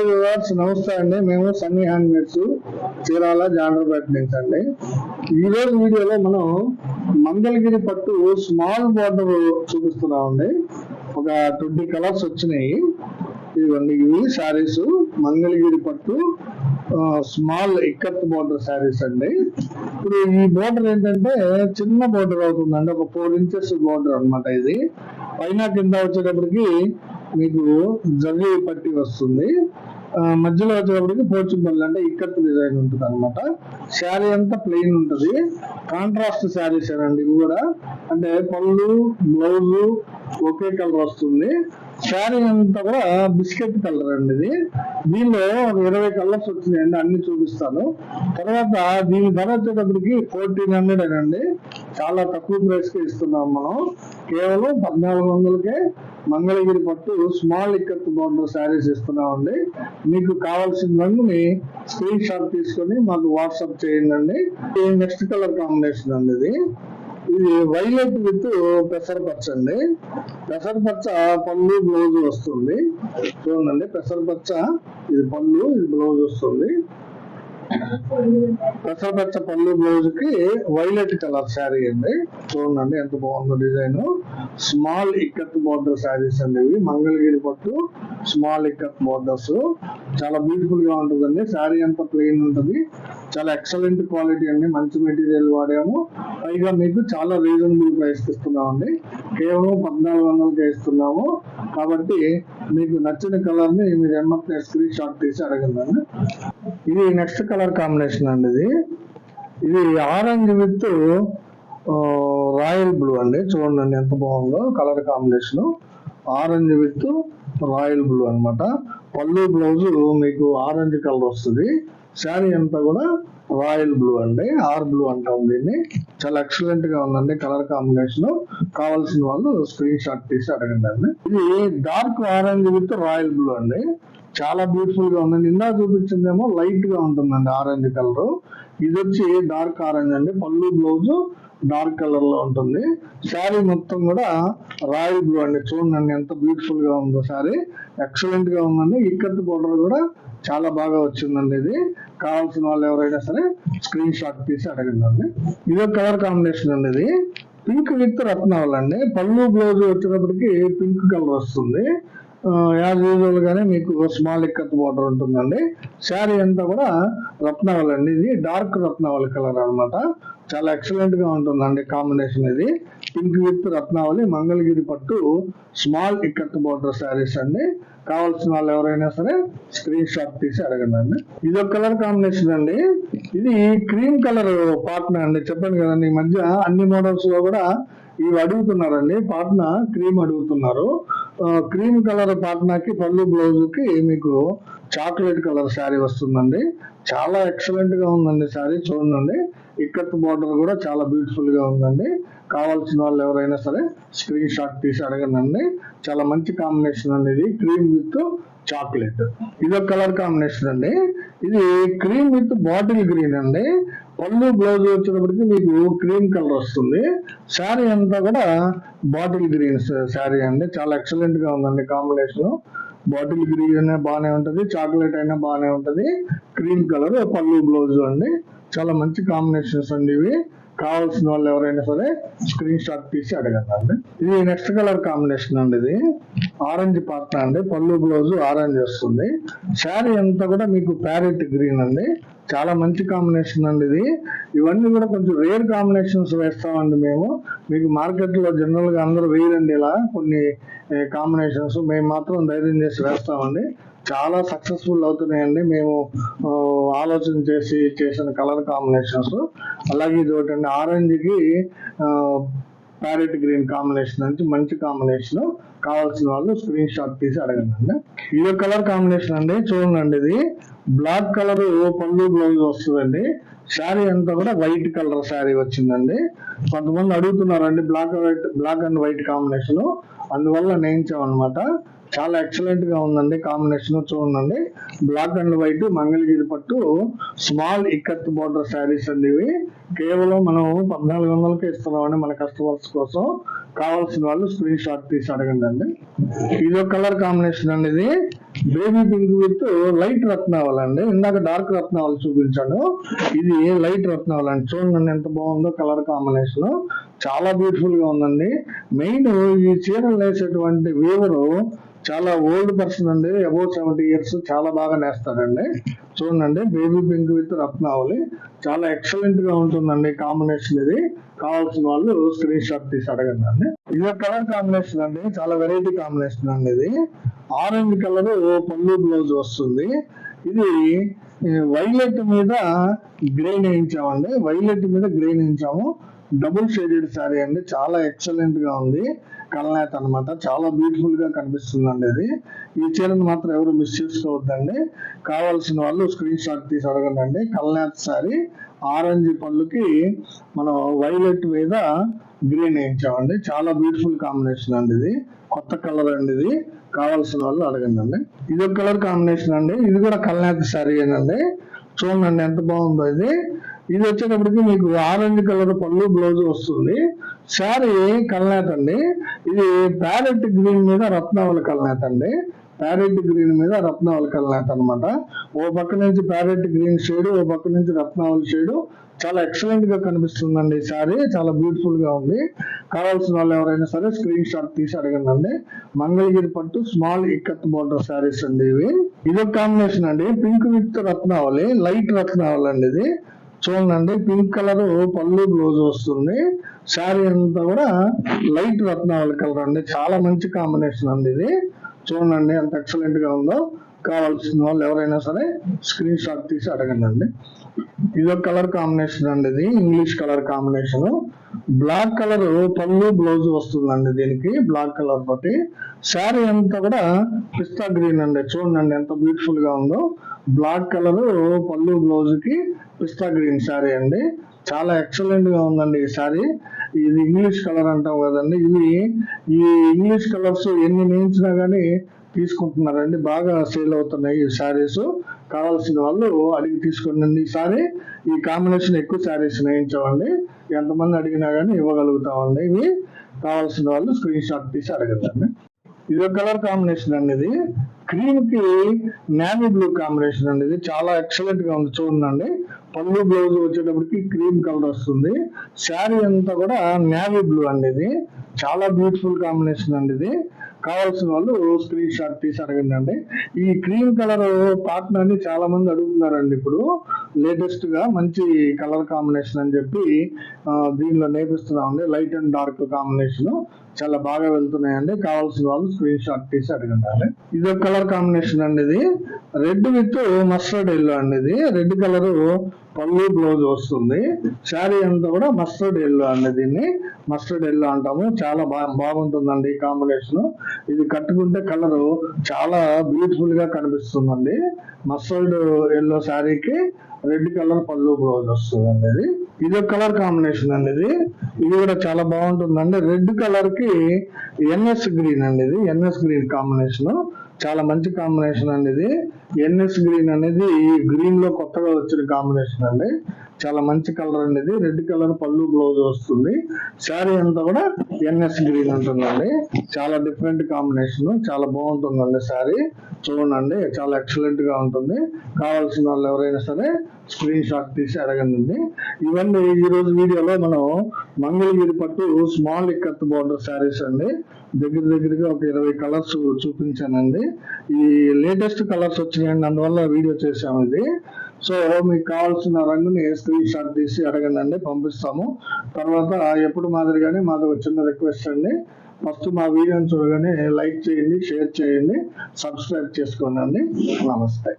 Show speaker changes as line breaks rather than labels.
Viewers నమస్తే అండి. మేము సన్నీ హ్యాండ్మేడ్స్ చీరాల జాండ్రపేట నుంచి అండి. ఈ రోజు వీడియోలో మనం మంగళగిరి పట్టు స్మాల్ బార్డర్ చూపిస్తున్నామండి. ఒక 20 కలర్స్ వచ్చినాయి. ఇదిగోండి, ఇవి శారీస్ మంగళగిరి పట్టు స్మాల్ ఇక్కత్ బార్డర్ శారీస్ అండి. ఇప్పుడు ఈ బార్డర్ ఏంటంటే చిన్న బార్డర్ అవుతుందండి, ఒక 4 ఇంచెస్ బార్డర్ అనమాట. ఇది పైన కింద వచ్చేటప్పటికి మీకు జరీ పట్టి వస్తుంది. మధ్యలో వచ్చేటప్పటికి పోచుపల్లి అంటే ఇక్కత్ డిజైన్ ఉంటుంది అనమాట. శారీ అంతా ప్లెయిన్ ఉంటుంది. కాంట్రాస్ట్ శారీస్ అండి ఇవి కూడా. అంటే పళ్ళు బ్లౌజ్ ఒకే కలర్ వస్తుంది. శారీ అంతా కూడా బిస్కెట్ కలర్ అండి ఇది. దీనిలో 20 కలర్స్ వచ్చినాయండి, అన్ని చూపిస్తాను. తర్వాత దీని ధర వచ్చేటప్పటికి 1400 అండి. చాలా తక్కువ ప్రైస్ కి ఇస్తున్నాం మనం. కేవలం 1400కే మంగళగిరి పట్టు స్మాల్ ఇక్కత్ బార్డర్ శారీస్ ఇస్తున్నామండి. మీకు కావాల్సిన రంగుని స్క్రీన్ షాట్ తీసుకొని మాకు వాట్సాప్ చేయండి. నెక్స్ట్ కలర్ కాంబినేషన్ అండి ఇది. ఇది వైలెట్ విత్ పెసరపచ్చ అండి. పెసరపచ్చ పళ్ళు బ్లౌజ్ వస్తుంది. చూడండి, పెసరపచ్చ ఇది పళ్ళు, ఇది బ్లౌజ్ వస్తుంది. పెసరపచ్చ పళ్ళు బ్లౌజ్ కి వైలెట్ కలర్ శారీ అండి. చూడండి ఎంత బాగుందో design. Small ikat border saris అండి ఇవి. మంగళగిరి పట్టు స్మాల్ ఇక్కత్ బార్డర్స్ చాలా బ్యూటిఫుల్ గా ఉంటుందండి. శారీ అంతా ప్లెయిన్ ఉంటుంది. చాలా ఎక్సలెంట్ క్వాలిటీ అండి. మంచి మెటీరియల్ వాడాము. పైగా మీకు చాలా రీజనబుల్ ప్రైస్ ఇస్తున్నామండి. కేవలం 1400కే ఇస్తున్నాము. కాబట్టి మీకు నచ్చిన కలర్ ని మీరు ఎమ్మటే స్క్రీన్ షాట్ తీసి అడగండి. ఇది నెక్స్ట్ కలర్ కాంబినేషన్ అండి. ఇది ఆరెంజ్ విత్ రాయల్ బ్లూ అండి. చూడండి ఎంత బాగుందో colour combination. Orange with royal blue అనమాట. పళ్ళు బ్లౌజ్ మీకు ఆరెంజ్ కలర్ వస్తుంది. శారీ అంతా కూడా రాయల్ బ్లూ అండి, ఆర్ బ్లూ అంటాం దీన్ని. చాలా ఎక్సలెంట్ గా ఉందండి కలర్ కాంబినేషన్. కావాల్సిన వాళ్ళు స్క్రీన్ షాట్ తీసి అడగండి అండి. ఇది dark orange with royal blue అండి. చాలా బ్యూటిఫుల్ గా ఉందండి. ఇందా చూపించిందేమో లైట్ గా ఉంటుందండి ఆరెంజ్ కలర్. ఇది వచ్చి డార్క్ ఆరెంజ్ అండి. పళ్ళు బ్లౌజ్ డార్క్ కలర్ లో ఉంటుంది. శారీ మొత్తం కూడా రాయల్ బ్లూ అండి. చూడండి ఎంత బ్యూటిఫుల్ గా ఉందో శారీ. ఎక్సలెంట్ గా ఉందండి. ఇక్కత్ బోర్డర్ కూడా చాలా బాగా వచ్చిందండి. ఇది కావాల్సిన వాళ్ళు ఎవరైనా సరే స్క్రీన్ షాట్ తీసి అడగండి. ఇదో కలర్ కాంబినేషన్ అండి. ఇది పింక్ విత్ రత్నావళి అండి. పళ్ళు బ్లౌజ్ వచ్చేటప్పటికి పింక్ కలర్ వస్తుంది. యాజ్ యూజువల్ గానే మీకు స్మాల్ ఇక్కత్ బార్డర్ ఉంటుందండి. శారీ అంతా కూడా రత్నావళి అండి. ఇది డార్క్ రత్నావళి కలర్ అనమాట. చాలా ఎక్సలెంట్ గా ఉంటుందండి కాంబినేషన్. ఇది పింక్ విత్ రత్నావళి మంగళగిరి పట్టు స్మాల్ ఇక్కత్ బార్డర్ శారీస్ అండి. కావాల్సిన వాళ్ళు ఎవరైనా సరే స్క్రీన్ షాట్ తీసి అడగండి. ఇది ఒక కలర్ కాంబినేషన్ అండి. ఇది క్రీమ్ కలర్ పాట్నా అండి. చెప్పాను కదండి, ఈ మధ్య అన్ని మోడల్స్ లో కూడా ఇవి అడుగుతున్నారండి. పాట్నా క్రీమ్ అడుగుతున్నారు. క్రీమ్ కలర్ పాట్నాకి పళ్ళు బ్లౌజ్ కి మీకు చాక్లెట్ కలర్ శారీ వస్తుందండి. చాలా ఎక్సలెంట్ గా ఉందండి శారీ. చూడండి, ఇక్కత్ బార్డర్ కూడా చాలా బ్యూటిఫుల్ గా ఉందండి. కావాల్సిన వాళ్ళు ఎవరైనా సరే స్క్రీన్ షాట్ తీసి అడగండి. చాలా మంచి కాంబినేషన్ అండి. ఇది క్రీమ్ విత్ చాక్లెట్. ఇదొక కలర్ కాంబినేషన్ అండి. ఇది క్రీమ్ విత్ బాటిల్ గ్రీన్ అండి. పళ్ళు బ్లౌజ్ వచ్చేటప్పటికి మీకు క్రీమ్ కలర్ వస్తుంది. శారీ అంతా కూడా బాటిల్ గ్రీన్ శారీ అండి. చాలా ఎక్సలెంట్ గా ఉందండి కాంబినేషన్. బాటిల్ గ్రీన్ అయినా బాగానే ఉంటది, చాక్లెట్ అయినా బాగానే ఉంటది. క్రీమ్ కలర్ పళ్ళు బ్లౌజ్ అండి. చాలా మంచి కాంబినేషన్స్ అండి ఇవి. కావాల్సిన వాళ్ళు ఎవరైనా సరే స్క్రీన్ షాట్ తీసి అడగండి. ఇది నెక్స్ట్ కలర్ కాంబినేషన్ అండి. ఇది ఆరెంజ్ పాట్నా అండి. పళ్ళు బ్లౌజ్ ఆరెంజ్ వస్తుంది. శారీ అంతా కూడా మీకు ప్యారెట్ గ్రీన్ అండి. చాలా మంచి కాంబినేషన్ అండి ఇది. ఇవన్నీ కూడా కొంచెం రేర్ కాంబినేషన్స్ వేస్తామండి మేము. మీకు మార్కెట్ లో జనరల్ గా అందరూ వేయరండి ఇలా కొన్ని కాంబినేషన్స్. మేము మాత్రం ధైర్యం చేసి వేస్తామండి. చాలా సక్సెస్ఫుల్ అవుతున్నాయండి మేము ఆలోచన చేసి చేసిన కలర్ కాంబినేషన్స్. అలాగే ఇది ఒకటండి, ఆరెంజ్ కి ప్యారెట్ గ్రీన్ కాంబినేషన్ నుంచి మంచి కాంబినేషన్. కావాల్సిన వాళ్ళు స్క్రీన్ షాట్ తీసి అడగండి. ఇది కలర్ కాంబినేషన్ అండి. చూడండి, ఇది బ్లాక్ కలర్ పళ్ళు బ్లౌజ్ వస్తుందండి. శారీ అంతా కూడా వైట్ కలర్ శారీ వచ్చిందండి. కొంతమంది అడుగుతున్నారండి బ్లాక్ అండ్ వైట్ కాంబినేషన్, అందువల్ల నేయించామన్నమాట. చాలా ఎక్సలెంట్ గా ఉందండి కాంబినేషన్. చూడండి, బ్లాక్ అండ్ వైట్ మంగళగిరి పట్టు స్మాల్ ఇక్కత్ బోర్డర్ శారీస్ అండి ఇవి. కేవలం మనం 1400కే ఇస్తున్నామండి మన కస్టమర్స్ కోసం. కావాల్సిన వాళ్ళు స్క్రీన్ షాట్ తీసి అడగండి అండి. ఇది ఒక కలర్ కాంబినేషన్ అండి. ఇది బేబీ పింక్ విత్ లైట్ రత్నావళి అండి. ఇందాక డార్క్ రత్నావళి చూపించాను, ఇది లైట్ రత్నావళి అండి. చూడండి ఎంత బాగుందో కలర్ కాంబినేషన్, చాలా బ్యూటిఫుల్ గా ఉందండి. మెయిన్ ఈ చీరలు వేసేటువంటి వీవరు చాలా ఓల్డ్ పర్సన్ అండి, అబౌవ్ 70 years, చాలా బాగా నేస్తాడండి. చూడండి, బేబీ పింక్ విత్ రత్నావళి చాలా ఎక్సలెంట్ గా ఉంటుందండి కాంబినేషన్. ఇది కావాల్సిన వాళ్ళు స్క్రీన్ షాట్ తీసి అడగండి అండి. ఇది కలర్ కాంబినేషన్ అండి, చాలా వెరైటీ కాంబినేషన్ అండి. ఇది ఆరెంజ్ కలర్ పళ్ళు బ్లౌజ్ వస్తుంది. ఇది వైలెట్ మీద గ్రెయిన్ వేయించామండి, వైలెట్ మీద గ్రెయిన్ వేయించాము. డబుల్ షేడెడ్ శారీ అండి, చాలా ఎక్సలెంట్ గా ఉంది. కల్నేత అనమాట, చాలా బ్యూటిఫుల్ గా కనిపిస్తుంది అండి. ఇది ఈ చీరను మాత్రం ఎవరు మిస్ చేసుకోవద్దండి. కావాల్సిన వాళ్ళు స్క్రీన్ షాట్ తీసి అడగండి. కల్నేత శారీ, ఆరెంజ్ పళ్ళుకి మనం వైలెట్ మీద గ్రీన్ వేయించామండి. చాలా బ్యూటిఫుల్ కాంబినేషన్ అండి. ఇది కొత్త కలర్ అండి. ఇది కావాల్సిన వాళ్ళు అడగండి అండి. ఇది ఒక కలర్ కాంబినేషన్ అండి, ఇది కూడా కల్నేత శారీ అండి. చూడండి ఎంత బాగుందో ఇది. ఇది వచ్చేటప్పటికి మీకు ఆరెంజ్ కలర్ పళ్ళు బ్లౌజ్ వస్తుంది. శారీ కల్నేత అండి. ఇది ప్యారెట్ గ్రీన్ మీద రత్నావళి కల్నేత అండి. ప్యారెట్ గ్రీన్ మీద రత్నావళి కల్నేత అనమాట. ఓ పక్క నుంచి ప్యారెట్ గ్రీన్ షేడ్, ఓ పక్క నుంచి రత్నావళి షేడ్, చాలా ఎక్సలెంట్ గా కనిపిస్తుందండి. ఈ శారీ చాలా బ్యూటిఫుల్ గా ఉంది. కావాల్సిన వాళ్ళు ఎవరైనా సరే స్క్రీన్ షాట్ తీసి అడగండి. మంగళగిరి పట్టు స్మాల్ ఇక్కత్ బోర్డర్ శారీస్ అండి ఇవి. ఇదొక కాంబినేషన్ అండి, పింక్ విత్ రత్నావళి, లైట్ రత్నావళి అండి. ఇది చూడండి, పింక్ కలర్ పళ్ళు బ్లౌజ్ వస్తుంది. శారీ అంతా కూడా లైట్ రత్నావళి కలర్ అండి, చాలా మంచి కాంబినేషన్ అండి. ఇది చూడండి ఎంత ఎక్సలెంట్ గా ఉందో. కావాల్సిన వాళ్ళు ఎవరైనా సరే స్క్రీన్ షాట్ తీసి అడగండి. ఇదొక కలర్ కాంబినేషన్ అండి. ఇది English colour combination, black colour పళ్ళు బ్లౌజ్ వస్తుందండి. దీనికి బ్లాక్ కలర్ తోటి శారీ అంతా కూడా పిస్తా గ్రీన్ అండి. చూడండి ఎంత బ్యూటిఫుల్ గా ఉందో. బ్లాక్ కలర్ పళ్ళు బ్లౌజ్ కి పిస్తా గ్రీన్ శారీ అండి, చాలా ఎక్సలెంట్ గా ఉందండి ఈ శారీ. ఇది ఇంగ్లీష్ కలర్ అంటాం కదండి, ఇవి ఈ ఇంగ్లీష్ కలర్స్ ఎన్ని నేయించినా గానీ తీసుకుంటున్నారండి, బాగా సేల్ అవుతున్నాయి ఈ శారీస్. కావాల్సిన వాళ్ళు అడిగి తీసుకోండి. ఈసారి ఈ కాంబినేషన్ ఎక్కువ శారీస్ నేయించామండి, ఎంతమంది అడిగినా గానీ ఇవ్వగలుగుతామండి. ఇవి కావాల్సిన వాళ్ళు స్క్రీన్ షాట్ తీసి అడగండి. ఇది కలర్ కాంబినేషన్ అండి. ఇది క్రీమ్ కి నేవీ బ్లూ కాంబినేషన్ అండి. ఇది చాలా ఎక్సలెంట్ గా ఉంది. చూడండి, పళ్ళు బ్లౌజ్ వచ్చేటప్పటికి క్రీమ్ కలర్ వస్తుంది. శారీ అంతా కూడా నేవీ బ్లూ అండి. ఇది చాలా బ్యూటిఫుల్ కాంబినేషన్ అండి. ఇది కావాల్సిన వాళ్ళు స్క్రీన్ షాట్ తీసి అడగండి. ఈ క్రీమ్ కలర్ పార్ట్నర్ అని చాలా మంది అడుగుతున్నారండి. ఇప్పుడు లేటెస్ట్ గా మంచి కలర్ కాంబినేషన్ అని చెప్పి దీనిలో నేర్పిస్తున్నామండి. లైట్ అండ్ డార్క్ కాంబినేషన్ చాలా బాగా వెళ్తున్నాయండి. కావాల్సిన వాళ్ళు స్క్రీన్ షాట్ తీసి అడగండి. ఇది ఒక కలర్ కాంబినేషన్ అండి. ఇది రెడ్ విత్ మస్టర్డ్ ఎల్లో అండి. ఇది రెడ్ కలర్ పళ్ళు బ్లౌజ్ వస్తుంది. శారీ అంతా కూడా మస్టర్డ్ ఎల్లో అండి. దీన్ని మస్టర్డ్ ఎల్లో అంటాము. చాలా బాగుంటుందండి ఈ కాంబినేషన్. ఇది కట్టుకుంటే కలర్ చాలా బ్యూటిఫుల్ గా కనిపిస్తుందండి. మస్టర్డ్ ఎల్లో శారీకి రెడ్ కలర్ పళ్ళు బ్లౌజ్ వస్తుందండి. ఇది ఒక కలర్ కాంబినేషన్ అండి. ఇది కూడా చాలా బాగుంటుందండి. రెడ్ కలర్ కి ఎన్ఎస్ గ్రీన్ అండి. ఇది ఎన్ఎస్ గ్రీన్ కాంబినేషన్ చాలా మంచి కాంబినేషన్ అండి. ఇది ఎన్ఎస్ గ్రీన్ అనేది గ్రీన్ లో కొత్తగా వచ్చిన కాంబినేషన్ అండి. చాలా మంచి కలర్ అండి. ఇది రెడ్ కలర్ పళ్ళు బ్లౌజ్ వస్తుంది. శారీ అంతా కూడా ఎన్ఎస్ గ్రీన్ ఉంటుందండి. చాలా డిఫరెంట్ కాంబినేషన్, చాలా బాగుంటుందండి శారీ. చూడండి, చాలా ఎక్సలెంట్ గా ఉంటుంది. కావాల్సిన వాళ్ళు ఎవరైనా సరే స్క్రీన్ షాట్ తీసి అడగండి. ఇవన్నీ ఈ రోజు వీడియోలో మనం మంగళగిరి పట్టు స్మాల్ ఇక్కత్ బోర్డర్ శారీస్ అండి. దగ్గరగా ఒక 20 కలర్స్ చూపించానండి. ఈ లేటెస్ట్ కలర్స్ వచ్చినాయండి, అందువల్ల వీడియో చేసాము ఇది. సో మీకు కావాల్సిన రంగుని స్క్రీన్ షాట్ తీసి అడగండి, పంపిస్తాము. తర్వాత ఎప్పుడు మాదిరిగానే మాది ఒక చిన్న రిక్వెస్ట్ అండి, ఫస్ట్ మా వీడియోని చూడగానే లైక్ చేయండి, షేర్ చేయండి, సబ్స్క్రైబ్ చేసుకోండి. నమస్తే.